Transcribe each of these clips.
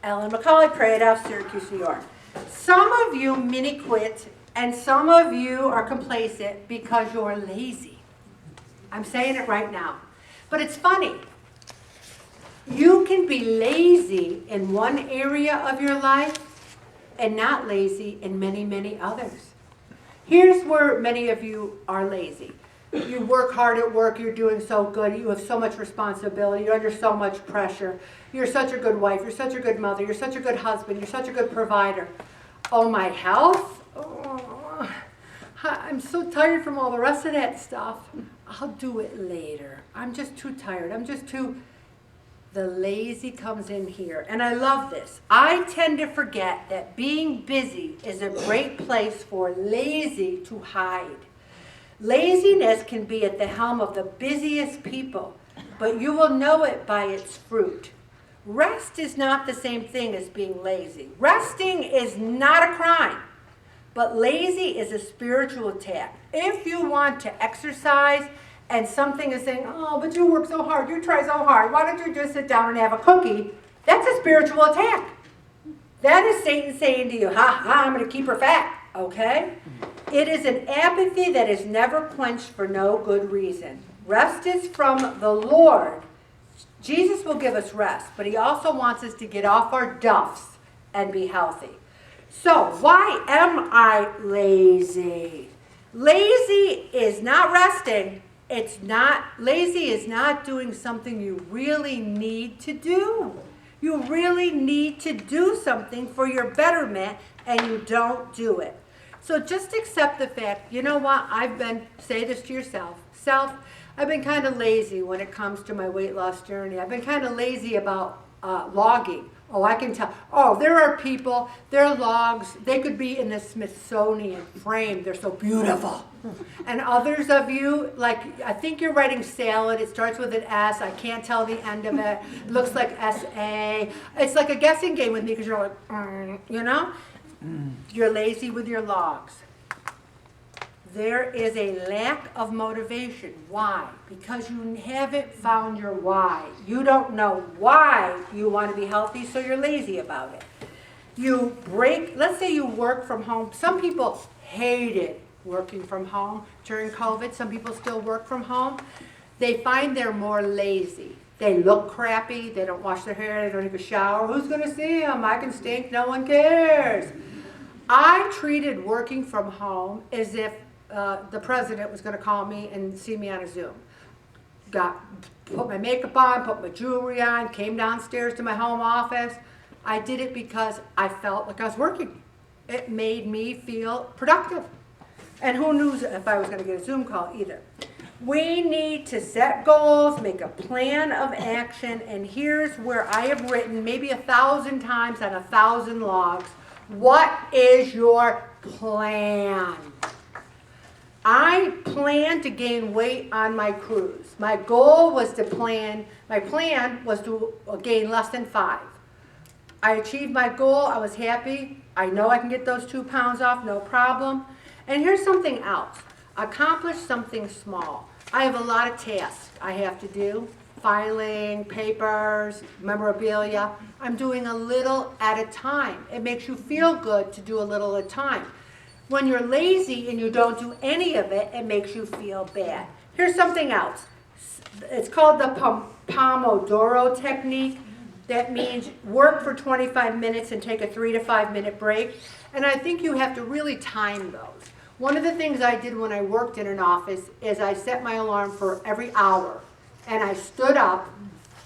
Ellen McCauley, Parade House, Syracuse, New York. Some of you mini quit and some of you are complacent because you're lazy. I'm saying it right now. But it's funny. You can be lazy in one area of your life and not lazy in many, many others. Here's where many of you are lazy. You work hard at work, you're doing so good, you have so much responsibility, you're under so much pressure. You're such a good wife, you're such a good mother, you're such a good husband, you're such a good provider. Oh, my health? Oh, I'm so tired from all the rest of that stuff. I'll do it later. I'm just too tired. The lazy comes in here. And I love this. I tend to forget that being busy is a great place for lazy to hide. Laziness can be at the helm of the busiest people, but you will know it by its fruit. Rest is not the same thing as being lazy. Resting is not a crime, but lazy is a spiritual attack. If you want to exercise and something is saying, oh, but you work so hard, you try so hard, why don't you just sit down and have a cookie? That's a spiritual attack. That is Satan saying to you, ha, ha, I'm going to keep her fat, okay? It is an apathy that is never quenched for no good reason. Rest is from the Lord. Jesus will give us rest, but he also wants us to get off our duffs and be healthy. So, why am I lazy? Lazy is not resting. Lazy is not doing something you really need to do. You really need to do something for your betterment, and you don't do it. So just accept the fact, you know what, say this to yourself, I've been kind of lazy when it comes to my weight loss journey. I've been kind of lazy about logging. Oh, I can tell. Oh, there are people, their logs, they could be in the Smithsonian frame. They're so beautiful. And others of you, like, I think you're writing salad. It starts with an S. I can't tell the end of it. It looks like S-A. It's like a guessing game with me because you're like, you know? You're lazy with your logs. There is a lack of motivation. Why? Because you haven't found your why. You don't know why you want to be healthy, so you're lazy about it. Let's say you work from home. Some people hated working from home during COVID. Some people still work from home. They find they're more lazy. They look crappy. They don't wash their hair. They don't take a shower. Who's going to see them? I can stink. No one cares. I treated working from home as if the president was going to call me and see me on a Zoom. Put my makeup on, put my jewelry on, came downstairs to my home office. I did it because I felt like I was working. It made me feel productive. And who knew if I was going to get a Zoom call either. We need to set goals, make a plan of action, and here's where I have written maybe 1,000 times on 1,000 logs. What is your plan? I plan to gain weight on my cruise. My plan was to gain less than 5. I achieved my goal. I was happy. I know I can get those 2 pounds off, no problem. And here's something else. Accomplish something small. I have a lot of tasks I have to do. Filing, papers, memorabilia. I'm doing a little at a time. It makes you feel good to do a little at a time. When you're lazy and you don't do any of it, it makes you feel bad. Here's something else. It's called the Pomodoro technique. That means work for 25 minutes and take a 3 to 5 minute break. And I think you have to really time those. One of the things I did when I worked in an office is I set my alarm for every hour. And I stood up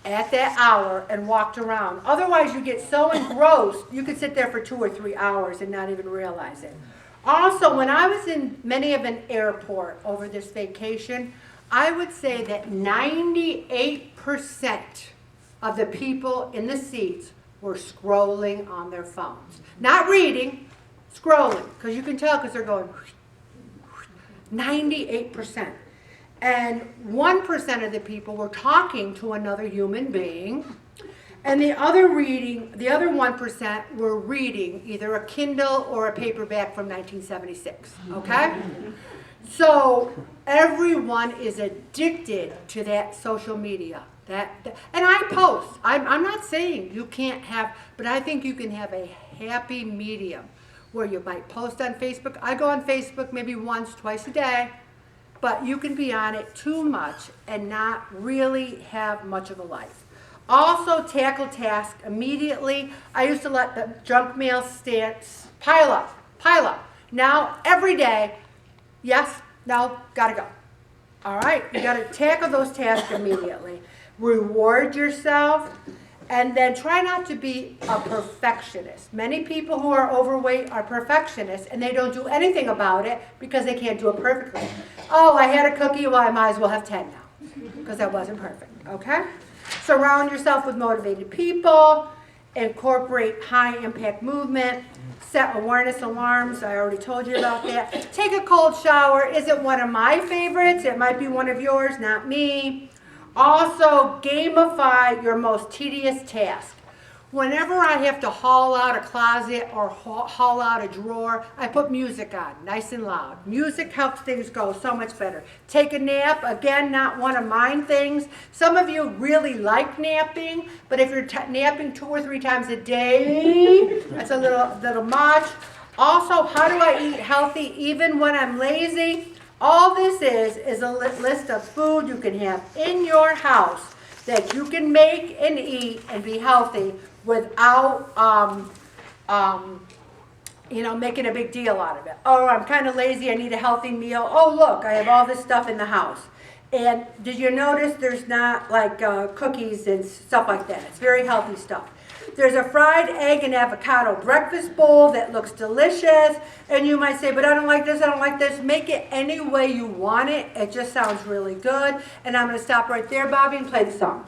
at that hour and walked around. Otherwise, you get so engrossed, you could sit there for 2 or 3 hours and not even realize it. Also, when I was in many of an airport over this vacation, I would say that 98% of the people in the seats were scrolling on their phones. Not reading, scrolling, because you can tell because they're going 98%. And 1% of the people were talking to another human being, and the other 1% were reading either a Kindle or a paperback from 1976, okay? So everyone is addicted to that social media. And I post. I'm not saying you can't have, but I think you can have a happy medium where you might post on Facebook. I go on Facebook maybe once, twice a day, but you can be on it too much and not really have much of a life. Also, tackle tasks immediately. I used to let the junk mail stamps pile up. Now, every day, yes, no, gotta go. All right, you gotta tackle those tasks immediately. Reward yourself, and then try not to be a perfectionist. Many people who are overweight are perfectionists, and they don't do anything about it because they can't do it perfectly. Oh, I had a cookie, well, I might as well have 10 now, because that wasn't perfect, okay? Surround yourself with motivated people, incorporate high-impact movement, set awareness alarms, I already told you about that. Take a cold shower. Is it one of my favorites? It might be one of yours, not me. Also, gamify your most tedious task. Whenever I have to haul out a closet or haul out a drawer, I put music on, nice and loud. Music helps things go so much better. Take a nap, again, not one of mine things. Some of you really like napping, but if you're napping 2 or 3 times a day, that's a little much. Also, how do I eat healthy even when I'm lazy? All this is a list of food you can have in your house that you can make and eat and be healthy without, making a big deal out of it. Oh, I'm kind of lazy, I need a healthy meal. Oh, look, I have all this stuff in the house. And did you notice there's not like cookies and stuff like that? It's very healthy stuff. There's a fried egg and avocado breakfast bowl that looks delicious. And you might say, but I don't like this, I don't like this. Make it any way you want it. It just sounds really good. And I'm going to stop right there, Bobby, and play the song.